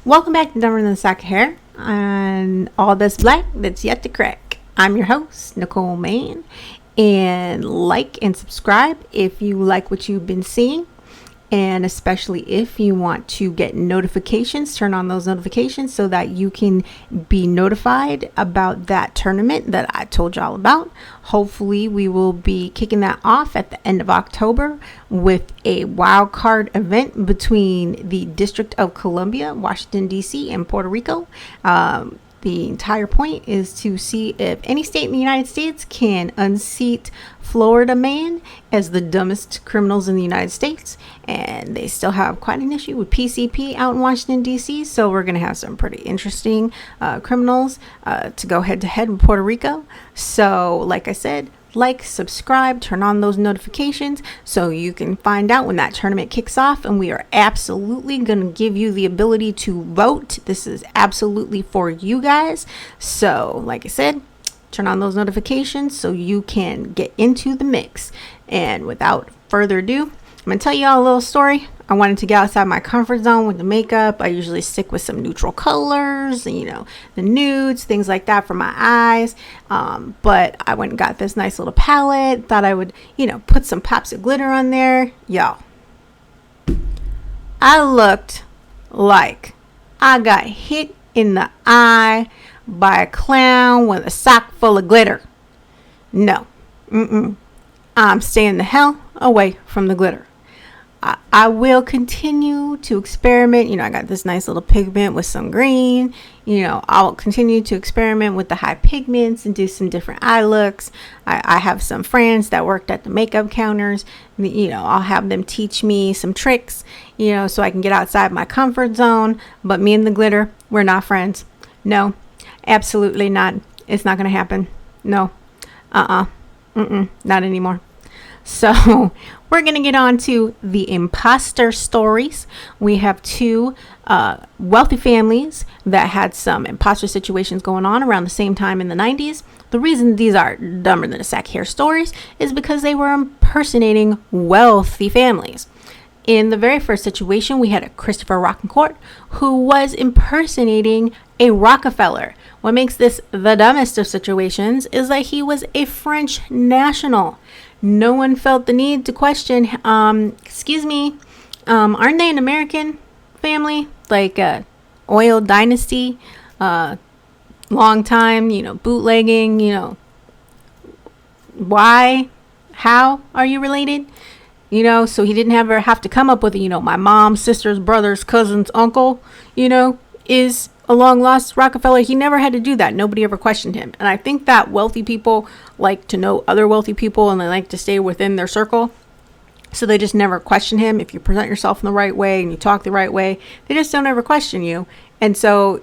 Welcome back to Dumber Than the Sack of Hair and all this black that's yet to crack. I'm your host, Nicole Mann, and like and subscribe if you like what you've been seeing, and especially if you want to get notifications, turn on those notifications so that you can be notified about that tournament that I told y'all about. Hopefully we will be kicking that off at the end of October with a wild card event between the District of Columbia, Washington, D.C. and Puerto Rico. The entire point is to see if any state in the United States can unseat Florida man as the dumbest criminals in the United States. And they still have quite an issue with PCP out in Washington, D.C. So we're going to have some pretty interesting criminals to go head to head with Puerto Rico. So like I said, like, subscribe, turn on those notifications so you can find out when that tournament kicks off. And we are absolutely going to give you the ability to vote. This is absolutely for you guys. So like I said, turn on those notifications so you can get into the mix. And without further ado, I'm going to tell you all a little story. I wanted to get outside my comfort zone with the makeup. I usually stick with some neutral colors, and, the nudes, things like that for my eyes. But I went and got this nice little palette. Thought I would, put some pops of glitter on there. Y'all, I looked like I got hit in the eye by a clown with a sock full of glitter. No. I'm staying the hell away from the glitter. I will continue to experiment. I got this nice little pigment with some green. I'll continue to experiment with the high pigments and do some different eye looks. I have some friends that worked at the makeup counters. I'll have them teach me some tricks, so I can get outside my comfort zone. But me and the glitter, we're not friends. No, absolutely not. It's not going to happen. No. Not anymore. So we're going to get on to the imposter stories. We have two wealthy families that had some imposter situations going on around the same time in the 90s. The reason these are dumber than a sack hair stories is because they were impersonating wealthy families. In the very first situation, we had a Christopher Rockencourt who was impersonating a Rockefeller. What makes this the dumbest of situations is that he was a French national. No one felt the need to question, excuse me, aren't they an American family? Like oil dynasty, long time, bootlegging, why, how are you related? So he didn't ever have to come up with, my mom's sister's brother's cousin's uncle, is a long lost Rockefeller. He never had to do that. Nobody ever questioned him. And I think that wealthy people like to know other wealthy people and they like to stay within their circle. So they just never question him. If you present yourself in the right way and you talk the right way, they just don't ever question you. And so,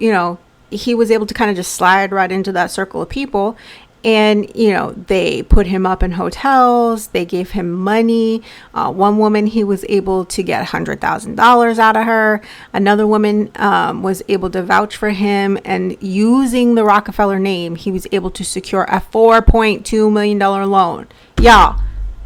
he was able to kind of just slide right into that circle of people. And, they put him up in hotels. They gave him money. One woman, he was able to get $100,000 out of her. Another woman was able to vouch for him. And using the Rockefeller name, he was able to secure a $4.2 million loan. Y'all,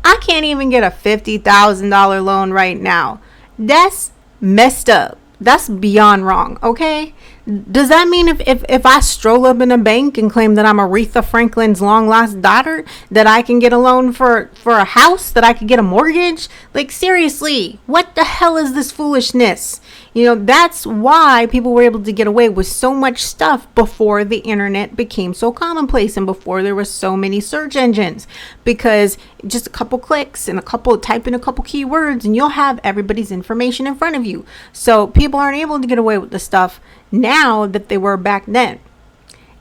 I can't even get a $50,000 loan right now. That's messed up. That's beyond wrong, okay? Does that mean if I stroll up in a bank and claim that I'm Aretha Franklin's long lost daughter, that I can get a loan for a house, that I could get a mortgage? Like, seriously, what the hell is this foolishness? That's why people were able to get away with so much stuff before the internet became so commonplace and before there were so many search engines, because just a couple clicks and type in a couple keywords and you'll have everybody's information in front of you. So people aren't able to get away with the stuff now that they were back then.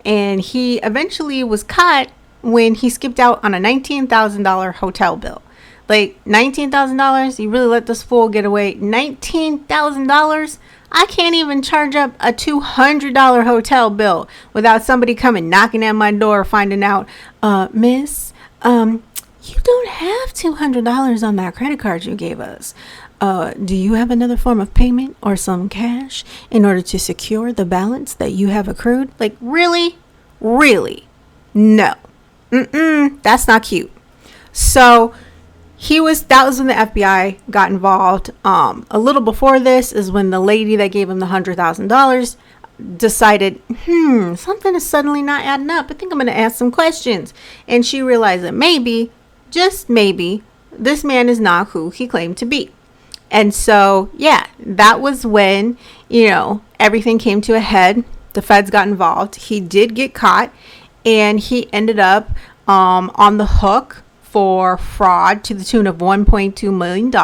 And he eventually was caught when he skipped out on a $19,000 hotel bill. Like, $19,000? You really let this fool get away? $19,000? I can't even charge up a $200 hotel bill without somebody coming knocking at my door finding out, miss, you don't have $200 on that credit card you gave us. Do you have another form of payment or some cash in order to secure the balance that you have accrued? Like, really? Really? No. That's not cute. So That was when the FBI got involved. A little before this is when the lady that gave him the $100,000 decided, something is suddenly not adding up. I think I'm going to ask some questions. And she realized that maybe, just maybe, this man is not who he claimed to be. And so, yeah, that was when, everything came to a head. The feds got involved. He did get caught, and he ended up on the hook for fraud to the tune of $1.2 million.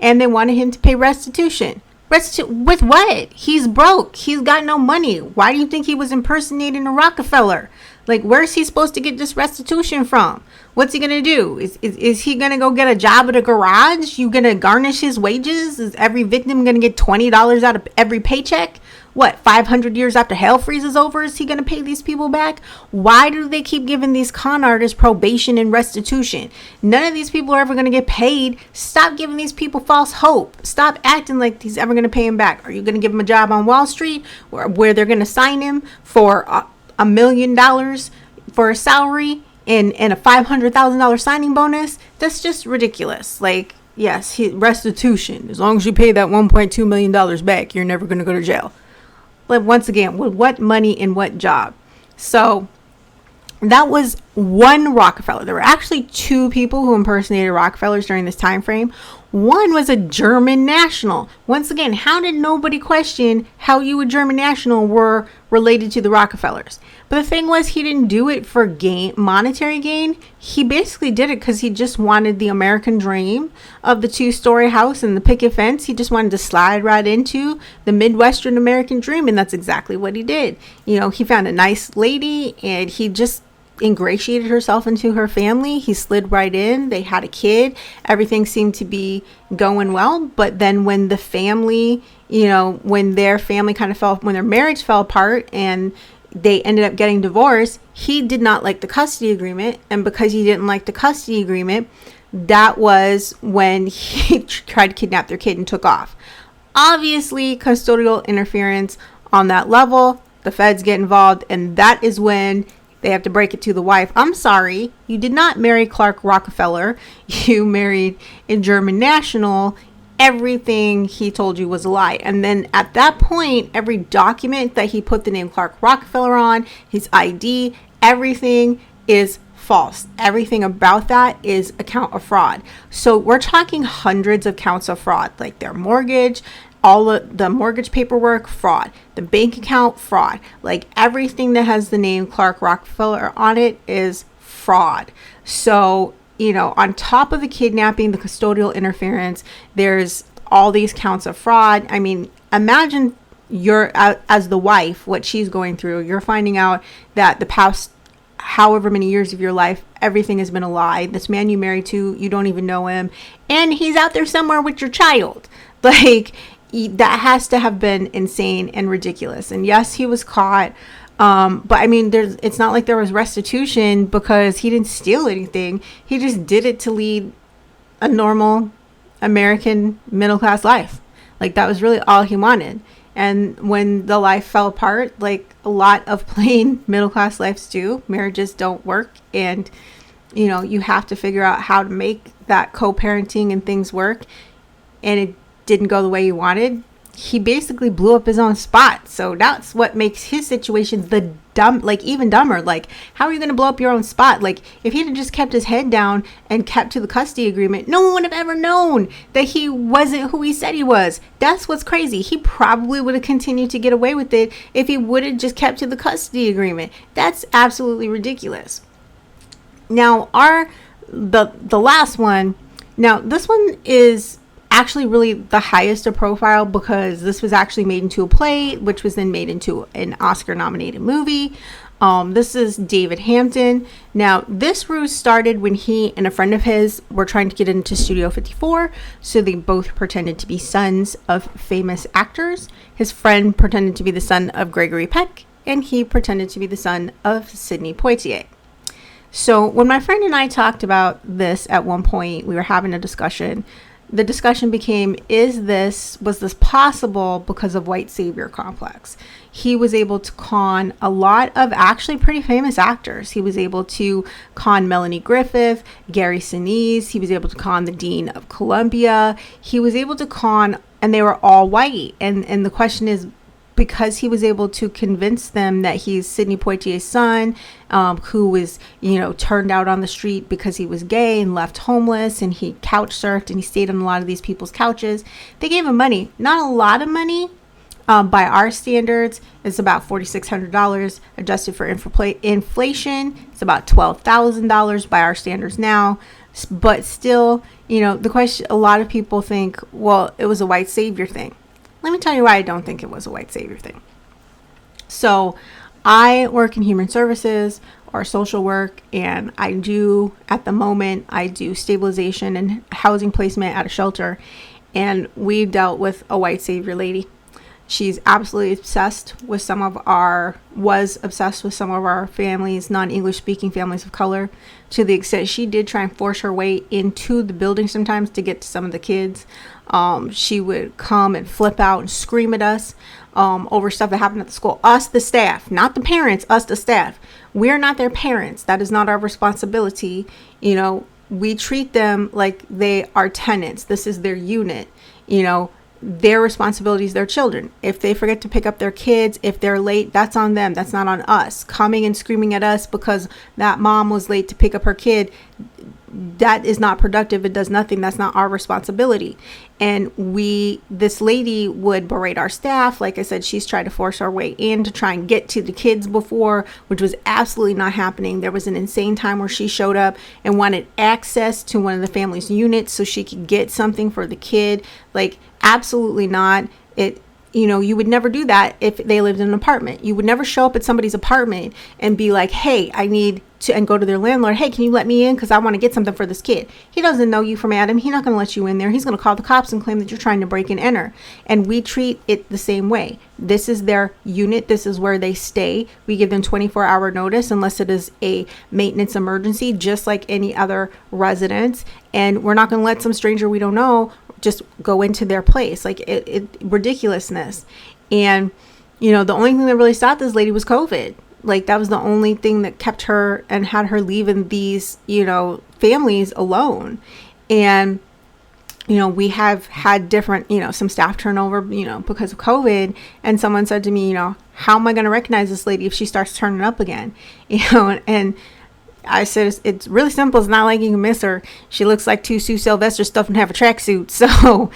And they wanted him to pay restitution. With what? He's broke. He's got no money. Why do you think he was impersonating a Rockefeller? Like, where's he supposed to get this restitution from? What's he going to do? Is he going to go get a job at a garage? You going to garnish his wages? Is every victim going to get $20 out of every paycheck? What, 500 years after hell freezes over, is he going to pay these people back? Why do they keep giving these con artists probation and restitution? None of these people are ever going to get paid. Stop giving these people false hope. Stop acting like he's ever going to pay him back. Are you going to give him a job on Wall Street where they're going to sign him for $1 million for a salary and a $500,000 signing bonus? That's just ridiculous. Like, yes, restitution. As long as you pay that $1.2 million back, you're never going to go to jail. Like, once again, with what money and what job? So that was one Rockefeller. There were actually two people who impersonated Rockefellers during this time frame. One was a German national. Once again, how did nobody question how you, a German national, were related to the Rockefellers? But the thing was, he didn't do it for monetary gain. He basically did it because he just wanted the American dream of the 2-story house and the picket fence. He just wanted to slide right into the Midwestern American dream, and that's exactly what he did. He found a nice lady, and he just ingratiated herself into her family. He slid right in. They had a kid. Everything seemed to be going well. But then when the family, when their marriage fell apart and they ended up getting divorced, he did not like the custody agreement. And because he didn't like the custody agreement, that was when he tried to kidnap their kid and took off. Obviously, custodial interference on that level, the feds get involved, and that is when they have to break it to the wife. I'm sorry, you did not marry Clark Rockefeller. You married a German national. Everything he told you was a lie. And then at that point, every document that he put the name Clark Rockefeller on, his ID, everything is false. Everything about that is a count of fraud. So we're talking hundreds of counts of fraud, like their mortgage, all of the mortgage paperwork, fraud, the bank account, fraud, like everything that has the name Clark Rockefeller on it is fraud. So, on top of the kidnapping, the custodial interference, there's all these counts of fraud. I mean, imagine you're as the wife, what she's going through. You're finding out that the past however many years of your life, everything has been a lie. This man you married to, you don't even know him, and he's out there somewhere with your child. Like, that has to have been insane and ridiculous. And yes, he was caught. But I mean, it's not like there was restitution because he didn't steal anything. He just did it to lead a normal American middle class life. Like, that was really all he wanted. And when the life fell apart, like a lot of plain middle class lives do, marriages don't work. And, you have to figure out how to make that co-parenting and things work. And it didn't go the way you wanted. He basically blew up his own spot. So that's what makes his situation even dumber. Like, how are you going to blow up your own spot? Like, if he had just kept his head down and kept to the custody agreement, no one would have ever known that he wasn't who he said he was. That's what's crazy. He probably would have continued to get away with it if he would have just kept to the custody agreement. That's absolutely ridiculous. Now, the last one. Now, this one is actually really the highest of profile because this was actually made into a play, which was then made into an Oscar nominated movie. This is David Hampton. Now, this ruse started when he and a friend of his were trying to get into Studio 54. So they both pretended to be sons of famous actors. His friend pretended to be the son of Gregory Peck, and he pretended to be the son of Sidney Poitier. So when my friend and I talked about this at one point, we were having a discussion. the discussion became, was this possible because of white savior complex? He was able to con a lot of actually pretty famous actors. He was able to con Melanie Griffith, Gary Sinise. He was able to con the Dean of Columbia. He was able to con, and they were all white. And the question is, because he was able to convince them that he's Sidney Poitier's son, who was, turned out on the street because he was gay and left homeless, and he couch surfed and he stayed on a lot of these people's couches. They gave him money, not a lot of money. By our standards, it's about $4,600. Adjusted for inflation, it's about $12,000 by our standards now. But still, the question, a lot of people think, well, it was a white savior thing. Let me tell you why I don't think it was a white savior thing. So I work in human services or social work, and at the moment, I do stabilization and housing placement at a shelter. And we dealt with a white savior lady. She's absolutely was obsessed with some of our families, non-English speaking families of color, to the extent she did try and force her way into the building sometimes to get to some of the kids. She would come and flip out and scream at us over stuff that happened at the school. Us, the staff, not the parents, us, the staff. We're not their parents. That is not our responsibility. We treat them like they are tenants. This is their unit. Their responsibility is their children. If they forget to pick up their kids, if they're late, that's on them. That's not on us. Coming and screaming at us because that mom was late to pick up her kid, that is not productive. It does nothing. That's not our responsibility. And this lady would berate our staff. Like I said, she's tried to force her way in to try and get to the kids before, which was absolutely not happening. There was an insane time where she showed up and wanted access to one of the family's units so she could get something for the kid. Like, absolutely not. You would never do that if they lived in an apartment. You would never show up at somebody's apartment and be like, hey, I need to, and go to their landlord, hey, can you let me in? Because I want to get something for this kid. He doesn't know you from Adam. He's not going to let you in there. He's going to call the cops and claim that you're trying to break and enter. And we treat it the same way. This is their unit. This is where they stay. We give them 24-hour notice unless it is a maintenance emergency, just like any other residence. And we're not going to let some stranger we don't know just go into their place. Like ridiculousness. And the only thing that really stopped this lady was COVID. Like, that was the only thing that kept her and had her leaving these families alone. And we have had different some staff turnover because of COVID. And someone said to me, how am I going to recognize this lady if she starts turning up again? And I said, it's really simple. It's not like you can miss her. She looks like two Sue Sylvester stuff and have a tracksuit. So,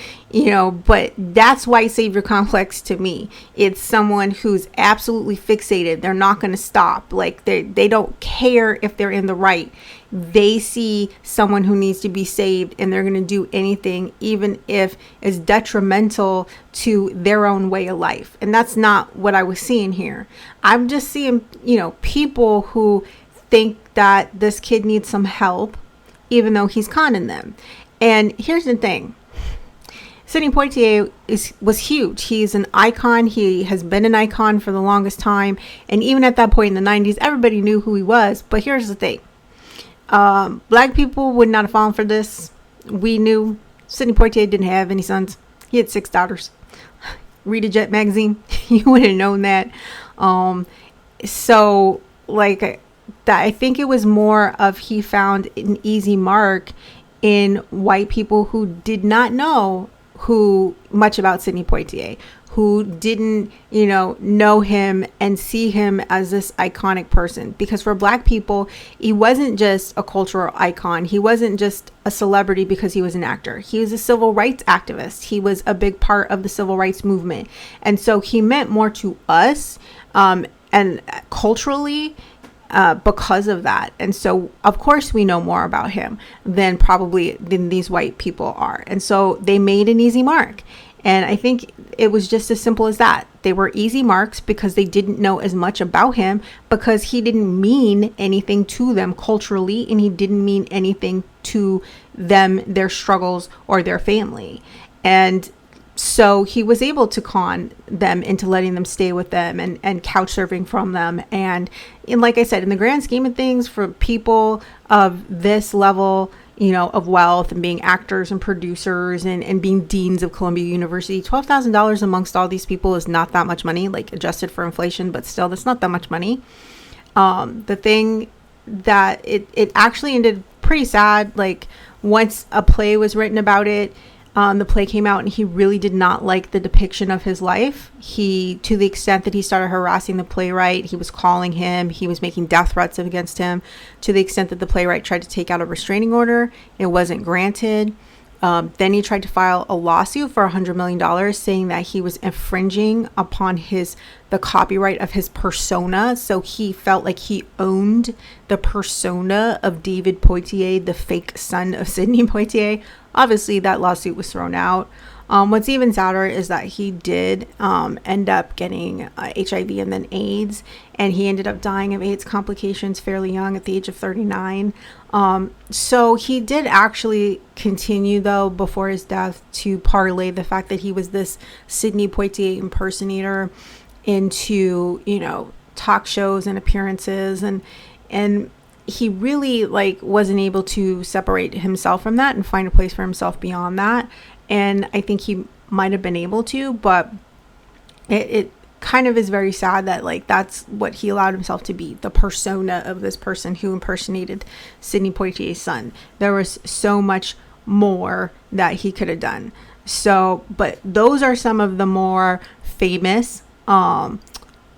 but that's white savior complex to me. It's someone who's absolutely fixated. They're not going to stop. Like, they don't care if they're in the right. They see someone who needs to be saved, and they're going to do anything, even if it's detrimental to their own way of life. And that's not what I was seeing here. I'm just seeing, people who think that this kid needs some help, even though he's conning them. And here's the thing. Sidney Poitier was huge. He's an icon. He has been an icon for the longest time. And even at that point in the 90s, everybody knew who he was. But here's the thing. Black people would not have fallen for this. We knew Sidney Poitier didn't have any sons. He had 6 daughters. Read a Jet magazine. You would have known that. So, like, that I think it was more of he found an easy mark in white people who did not know much about Sidney Poitier, who didn't, know him and see him as this iconic person. Because for Black people, he wasn't just a cultural icon. He wasn't just a celebrity because he was an actor. He was a civil rights activist. He was a big part of the civil rights movement. And so he meant more to us and culturally because of that. And so, of course, we know more about him than these white people are. And so they made an easy mark. And I think it was just as simple as that. They were easy marks because they didn't know as much about him, because he didn't mean anything to them culturally, and he didn't mean anything to them, their struggles, or their family. And so he was able to con them into letting them stay with them and couch surfing from them. And like I said, in the grand scheme of things, for people of this level, of wealth and being actors and producers and being deans of Columbia University. $12,000 amongst all these people is not that much money, like adjusted for inflation, but still, that's not that much money. The thing that it actually ended pretty sad. Like, once a play was written about it, the play came out, and he really did not like the depiction of his life. To the extent that he started harassing the playwright, he was calling him, he was making death threats against him, to the extent that the playwright tried to take out a restraining order. It wasn't granted. Then he tried to file a lawsuit for $100 million, saying that he was infringing upon the copyright of his persona. So he felt like he owned the persona of David Poitier, the fake son of Sidney Poitier. Obviously, that lawsuit was thrown out. What's even sadder is that he did end up getting HIV and then AIDS, and he ended up dying of AIDS complications fairly young at the age of 39. So he did actually continue, though, before his death, to parlay the fact that he was this Sidney Poitier impersonator into, talk shows and appearances, and he really wasn't able to separate himself from that and find a place for himself beyond that. And I think he might have been able to, but it kind of is very sad that that's what he allowed himself to be, the persona of this person who impersonated Sidney Poitier's son. There was so much more that he could have done. So, but those are some of the more famous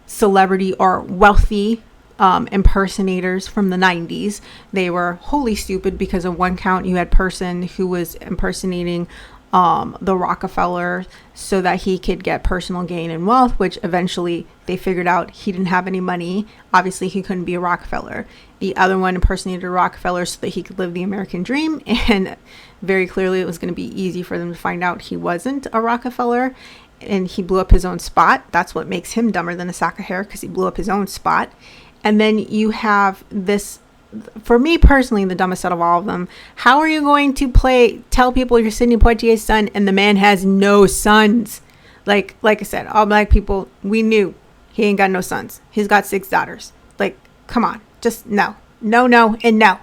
celebrity or wealthy impersonators from the 90s. They were wholly stupid because of one count. You had person who was impersonating the Rockafellers so that he could get personal gain and wealth, which eventually they figured out he didn't have any money. Obviously, he couldn't be a Rockefeller. The other one impersonated a Rockefeller so that he could live the American dream, and very clearly it was going to be easy for them to find out he wasn't a Rockefeller, and he blew up his own spot. That's what makes him dumber than a sack of hair, because he blew up his own spot. And then you have this, for me personally, the dumbest out of all of them. How are you going to tell people you're Sidney Poitier's son and the man has no sons? Like I said, all black people, we knew he ain't got no sons. He's got 6 daughters. Come on, just no, and no.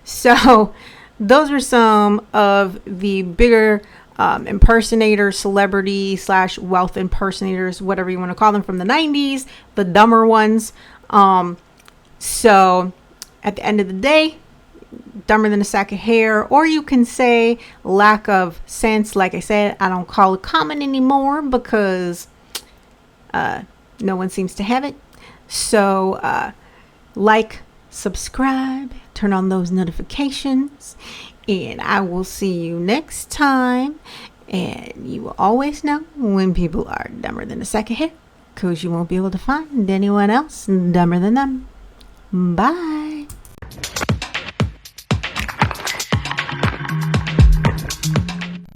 So those are some of the bigger impersonators, celebrity / wealth impersonators, whatever you want to call them, from the 90s, the dumber ones. So at the end of the day, dumber than a sack of hair, or you can say lack of sense. Like I said, I don't call it common anymore because no one seems to have it. So subscribe, turn on those notifications, and I will see you next time. And you will always know when people are dumber than a sack of hair, because you won't be able to find anyone else dumber than them. Bye.